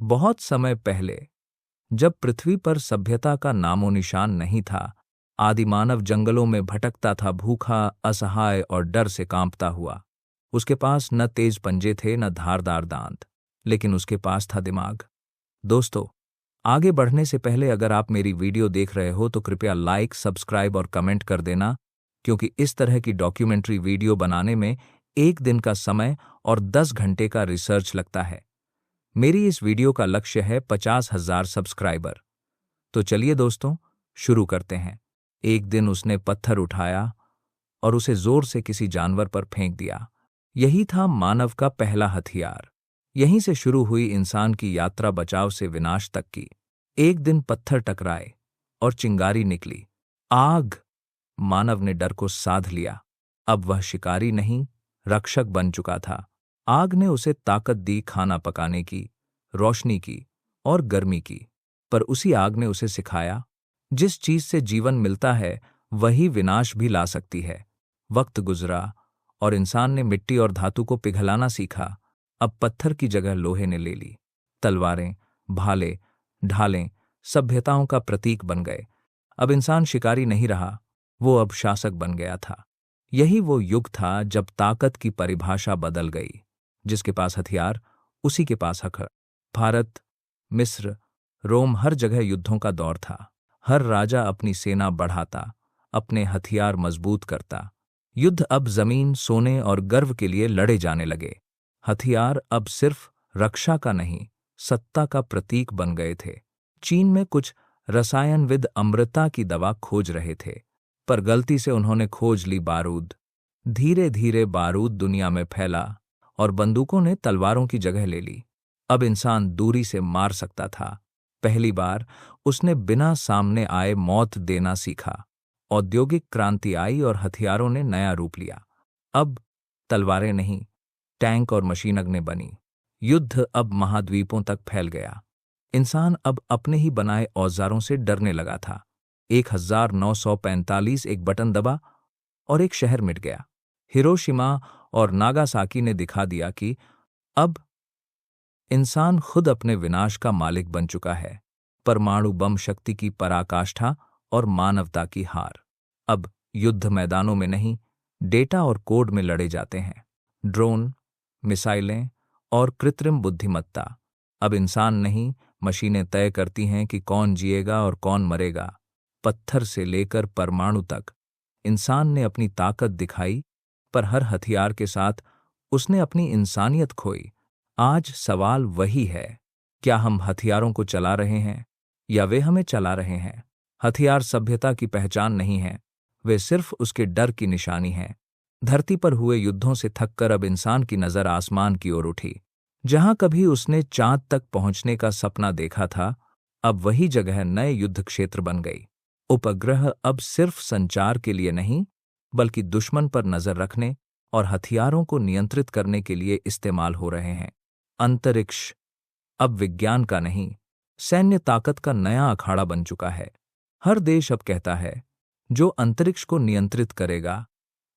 बहुत समय पहले, जब पृथ्वी पर सभ्यता का नामो निशान नहीं था, आदिमानव जंगलों में भटकता था, भूखा, असहाय और डर से कांपता हुआ। उसके पास न तेज पंजे थे, न धारदार दांत, लेकिन उसके पास था दिमाग। दोस्तों, आगे बढ़ने से पहले अगर आप मेरी वीडियो देख रहे हो तो कृपया लाइक, सब्सक्राइब और कमेंट कर देना, क्योंकि इस तरह की डॉक्यूमेंट्री वीडियो बनाने में 1 दिन का समय और 10 घंटे का रिसर्च लगता है। मेरी इस वीडियो का लक्ष्य है 50,000 सब्सक्राइबर। तो चलिए दोस्तों, शुरू करते हैं। एक दिन उसने पत्थर उठाया और उसे जोर से किसी जानवर पर फेंक दिया। यही था मानव का पहला हथियार। यहीं से शुरू हुई इंसान की यात्रा, बचाव से विनाश तक की। एक दिन पत्थर टकराए और चिंगारी निकली, आग। मानव ने डर को साध लिया। अब वह शिकारी नहीं, रक्षक बन चुका था। आग ने उसे ताकत दी, खाना पकाने की, रोशनी की और गर्मी की। पर उसी आग ने उसे सिखाया, जिस चीज से जीवन मिलता है वही विनाश भी ला सकती है। वक्त गुजरा और इंसान ने मिट्टी और धातु को पिघलाना सीखा। अब पत्थर की जगह लोहे ने ले ली। तलवारें, भाले, ढालें सभ्यताओं का प्रतीक बन गए। अब इंसान शिकारी नहीं रहा, वो अब शासक बन गया था। यही वो युग था जब ताकत की परिभाषा बदल गई। जिसके पास हथियार, उसी के पास हक। भारत, मिस्र, रोम, हर जगह युद्धों का दौर था। हर राजा अपनी सेना बढ़ाता, अपने हथियार मजबूत करता। युद्ध अब जमीन, सोने और गर्व के लिए लड़े जाने लगे। हथियार अब सिर्फ रक्षा का नहीं, सत्ता का प्रतीक बन गए थे। चीन में कुछ रसायनविद अमृता की दवा खोज रहे थे, पर गलती से उन्होंने खोज ली बारूद। धीरे धीरे बारूद दुनिया में फैला और बंदूकों ने तलवारों की जगह ले ली। अब इंसान दूरी से मार सकता था। पहली बार उसने बिना सामने आए मौत देना सीखा। औद्योगिक क्रांति आई और हथियारों ने नया रूप लिया। अब तलवारें नहीं, टैंक और मशीनगनें बनी। युद्ध अब महाद्वीपों तक फैल गया। इंसान अब अपने ही बनाए औजारों से डरने लगा था। 1945 एक बटन दबा और एक शहर मिट गया। हिरोशिमा और नागासाकी ने दिखा दिया कि अब इंसान खुद अपने विनाश का मालिक बन चुका है। परमाणु बम शक्ति की पराकाष्ठा और मानवता की हार। अब युद्ध मैदानों में नहीं, डेटा और कोड में लड़े जाते हैं। ड्रोन, मिसाइलें और कृत्रिम बुद्धिमत्ता। अब इंसान नहीं, मशीनें तय करती हैं कि कौन जिएगा और कौन मरेगा। पत्थर से लेकर परमाणु तक इंसान ने अपनी ताकत दिखाई, पर हर हथियार के साथ उसने अपनी इंसानियत खोई। आज सवाल वही है, क्या हम हथियारों को चला रहे हैं या वे हमें चला रहे हैं? हथियार सभ्यता की पहचान नहीं है, वे सिर्फ उसके डर की निशानी हैं। धरती पर हुए युद्धों से थककर अब इंसान की नज़र आसमान की ओर उठी। जहां कभी उसने चांद तक पहुंचने का सपना देखा था, अब वही जगह नए युद्ध क्षेत्र बन गई। उपग्रह अब सिर्फ संचार के लिए नहीं, बल्कि दुश्मन पर नजर रखने और हथियारों को नियंत्रित करने के लिए इस्तेमाल हो रहे हैं। अंतरिक्ष अब विज्ञान का नहीं, सैन्य ताकत का नया अखाड़ा बन चुका है। हर देश अब कहता है, जो अंतरिक्ष को नियंत्रित करेगा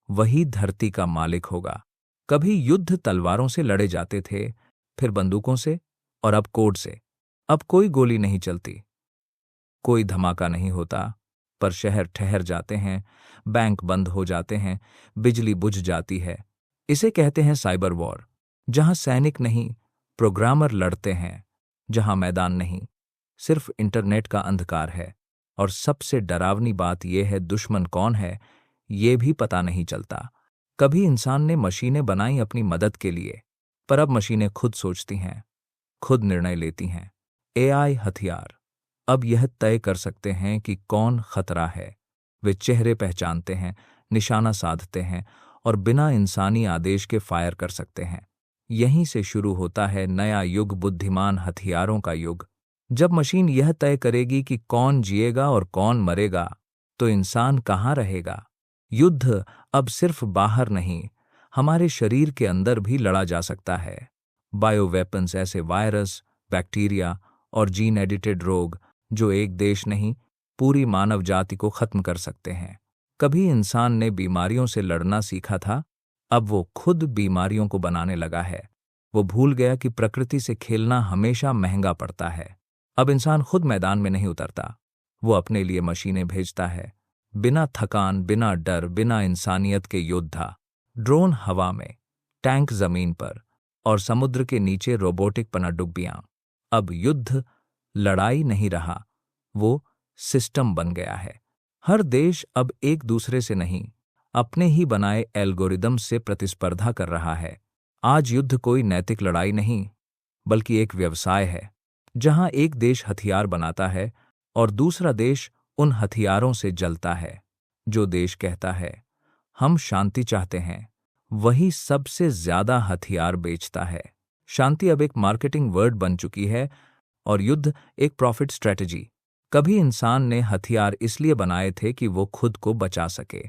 वही धरती का मालिक होगा। कभी युद्ध तलवारों से लड़े जाते थे, फिर बंदूकों से और अब कोड से। अब कोई गोली नहीं चलती, कोई धमाका नहीं होता, पर शहर ठहर जाते हैं, बैंक बंद हो जाते हैं, बिजली बुझ जाती है। इसे कहते हैं साइबर वॉर, जहां सैनिक नहीं, प्रोग्रामर लड़ते हैं, जहां मैदान नहीं, सिर्फ इंटरनेट का अंधकार है। और सबसे डरावनी बात यह है, दुश्मन कौन है ये भी पता नहीं चलता। कभी इंसान ने मशीनें बनाई अपनी मदद के लिए, पर अब मशीनें खुद सोचती हैं, खुद निर्णय लेती हैं। एआई हथियार अब यह तय कर सकते हैं कि कौन खतरा है। वे चेहरे पहचानते हैं, निशाना साधते हैं और बिना इंसानी आदेश के फायर कर सकते हैं। यहीं से शुरू होता है नया युग, बुद्धिमान हथियारों का युग। जब मशीन यह तय करेगी कि कौन जिएगा और कौन मरेगा, तो इंसान कहाँ रहेगा? युद्ध अब सिर्फ बाहर नहीं, हमारे शरीर के अंदर भी लड़ा जा सकता है। बायो वेपन्स, ऐसे वायरस, बैक्टीरिया और जीन एडिटेड रोग जो एक देश नहीं, पूरी मानव जाति को खत्म कर सकते हैं। कभी इंसान ने बीमारियों से लड़ना सीखा था, अब वो खुद बीमारियों को बनाने लगा है। वो भूल गया कि प्रकृति से खेलना हमेशा महंगा पड़ता है। अब इंसान खुद मैदान में नहीं उतरता, वो अपने लिए मशीनें भेजता है, बिना थकान, बिना डर, बिना इंसानियत के योद्धा। ड्रोन हवा में, टैंक जमीन पर और समुद्र के नीचे रोबोटिक पनडुब्बियां। अब युद्ध लड़ाई नहीं रहा, वो सिस्टम बन गया है। हर देश अब एक दूसरे से नहीं, अपने ही बनाए एल्गोरिदम से प्रतिस्पर्धा कर रहा है। आज युद्ध कोई नैतिक लड़ाई नहीं, बल्कि एक व्यवसाय है, जहां एक देश हथियार बनाता है और दूसरा देश उन हथियारों से जलता है। जो देश कहता है हम शांति चाहते हैं, वही सबसे ज्यादा हथियार बेचता है। शांति अब एक मार्केटिंग वर्ड बन चुकी है और युद्ध एक प्रॉफिट स्ट्रेटजी। कभी इंसान ने हथियार इसलिए बनाए थे कि वो खुद को बचा सके,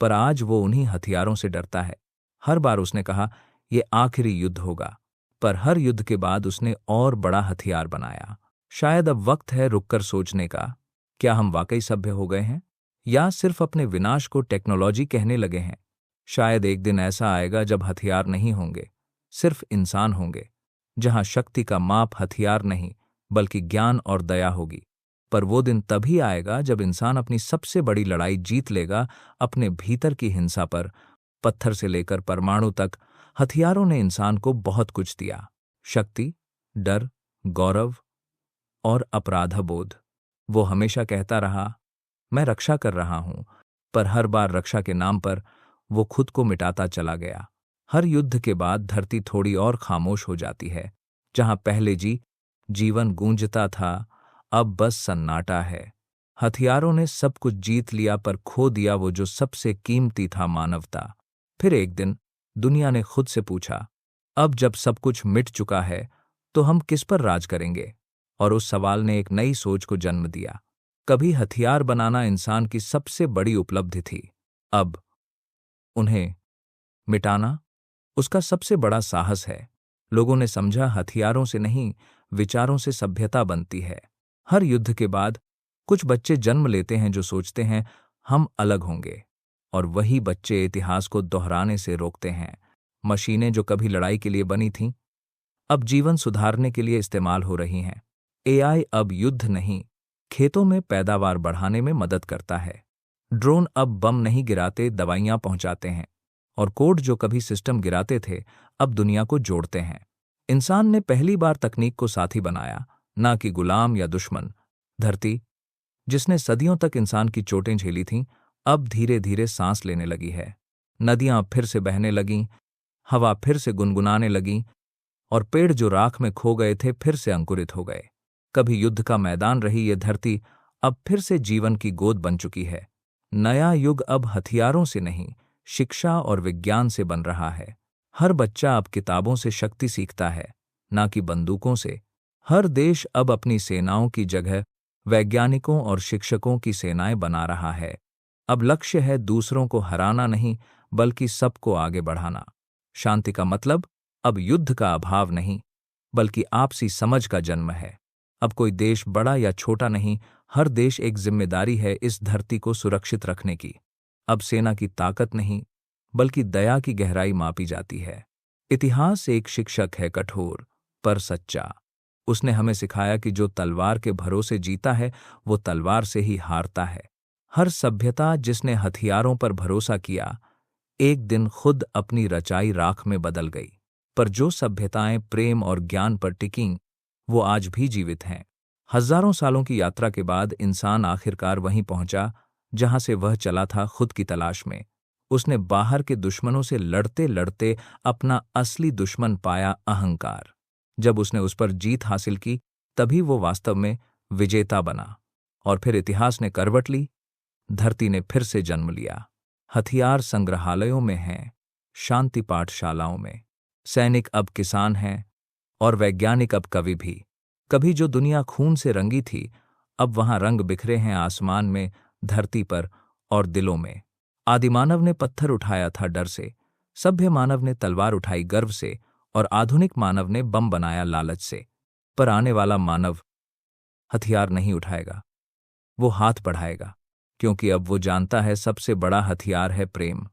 पर आज वो उन्हीं हथियारों से डरता है। हर बार उसने कहा ये आखिरी युद्ध होगा, पर हर युद्ध के बाद उसने और बड़ा हथियार बनाया। शायद अब वक्त है रुककर सोचने का, क्या हम वाकई सभ्य हो गए हैं या सिर्फ अपने विनाश को टेक्नोलॉजी कहने लगे हैं। शायद एक दिन ऐसा आएगा जब हथियार नहीं होंगे, सिर्फ इंसान होंगे, जहां शक्ति का माप हथियार नहीं बल्कि ज्ञान और दया होगी। पर वो दिन तभी आएगा जब इंसान अपनी सबसे बड़ी लड़ाई जीत लेगा, अपने भीतर की हिंसा पर। पत्थर से लेकर परमाणु तक हथियारों ने इंसान को बहुत कुछ दिया, शक्ति, डर, गौरव और अपराधबोध। वो हमेशा कहता रहा मैं रक्षा कर रहा हूं, पर हर बार रक्षा के नाम पर वो खुद को मिटाता चला गया। हर युद्ध के बाद धरती थोड़ी और खामोश हो जाती है। जहां पहले जीवन गूंजता था, अब बस सन्नाटा है। हथियारों ने सब कुछ जीत लिया, पर खो दिया वो जो सबसे कीमती था, मानवता। फिर एक दिन दुनिया ने खुद से पूछा, अब जब सब कुछ मिट चुका है तो हम किस पर राज करेंगे। और उस सवाल ने एक नई सोच को जन्म दिया। कभी हथियार बनाना इंसान की सबसे बड़ी उपलब्धि थी, अब उन्हें मिटाना उसका सबसे बड़ा साहस है। लोगों ने समझा हथियारों से नहीं, विचारों से सभ्यता बनती है। हर युद्ध के बाद कुछ बच्चे जन्म लेते हैं जो सोचते हैं हम अलग होंगे, और वही बच्चे इतिहास को दोहराने से रोकते हैं। मशीनें जो कभी लड़ाई के लिए बनी थीं, अब जीवन सुधारने के लिए इस्तेमाल हो रही हैं। एआई अब युद्ध नहीं, खेतों में पैदावार बढ़ाने में मदद करता है। ड्रोन अब बम नहीं गिराते, दवाइयां पहुंचाते हैं। और कोड जो कभी सिस्टम गिराते थे, अब दुनिया को जोड़ते हैं। इंसान ने पहली बार तकनीक को साथी बनाया, ना कि गुलाम या दुश्मन। धरती, जिसने सदियों तक इंसान की चोटें झेली थीं, अब धीरे धीरे सांस लेने लगी है। नदियां फिर से बहने लगीं, हवा फिर से गुनगुनाने लगी, और पेड़ जो राख में खो गए थे फिर से अंकुरित हो गए। कभी युद्ध का मैदान रही ये धरती, अब फिर से जीवन की गोद बन चुकी है। नया युग अब हथियारों से नहीं, शिक्षा और विज्ञान से बन रहा है। हर बच्चा अब किताबों से शक्ति सीखता है, ना कि बंदूकों से। हर देश अब अपनी सेनाओं की जगह वैज्ञानिकों और शिक्षकों की सेनाएं बना रहा है। अब लक्ष्य है दूसरों को हराना नहीं, बल्कि सबको आगे बढ़ाना। शांति का मतलब अब युद्ध का अभाव नहीं, बल्कि आपसी समझ का जन्म है। अब कोई देश बड़ा या छोटा नहीं, हर देश एक जिम्मेदारी है इस धरती को सुरक्षित रखने की। अब सेना की ताकत नहीं, बल्कि दया की गहराई मापी जाती है। इतिहास एक शिक्षक है, कठोर पर सच्चा। उसने हमें सिखाया कि जो तलवार के भरोसे जीता है, वो तलवार से ही हारता है। हर सभ्यता जिसने हथियारों पर भरोसा किया, एक दिन खुद अपनी रचाई राख में बदल गई। पर जो सभ्यताएं प्रेम और ज्ञान पर टिकीं, वो आज भी जीवित हैं। हजारों सालों की यात्रा के बाद इंसान आखिरकार वहीं पहुंचा जहां से वह चला था, खुद की तलाश में। उसने बाहर के दुश्मनों से लड़ते लड़ते अपना असली दुश्मन पाया, अहंकार। जब उसने उस पर जीत हासिल की, तभी वो वास्तव में विजेता बना। और फिर इतिहास ने करवट ली, धरती ने फिर से जन्म लिया। हथियार संग्रहालयों में हैं, शांति पाठशालाओं में। सैनिक अब किसान हैं और वैज्ञानिक अब कवि भी। कभी जो दुनिया खून से रंगी थी, अब वहां रंग बिखरे हैं, आसमान में, धरती पर और दिलों में। आदिमानव ने पत्थर उठाया था डर से, सभ्य मानव ने तलवार उठाई गर्व से, और आधुनिक मानव ने बम बनाया लालच से। पर आने वाला मानव हथियार नहीं उठाएगा, वो हाथ बढ़ाएगा, क्योंकि अब वो जानता है सबसे बड़ा हथियार है प्रेम।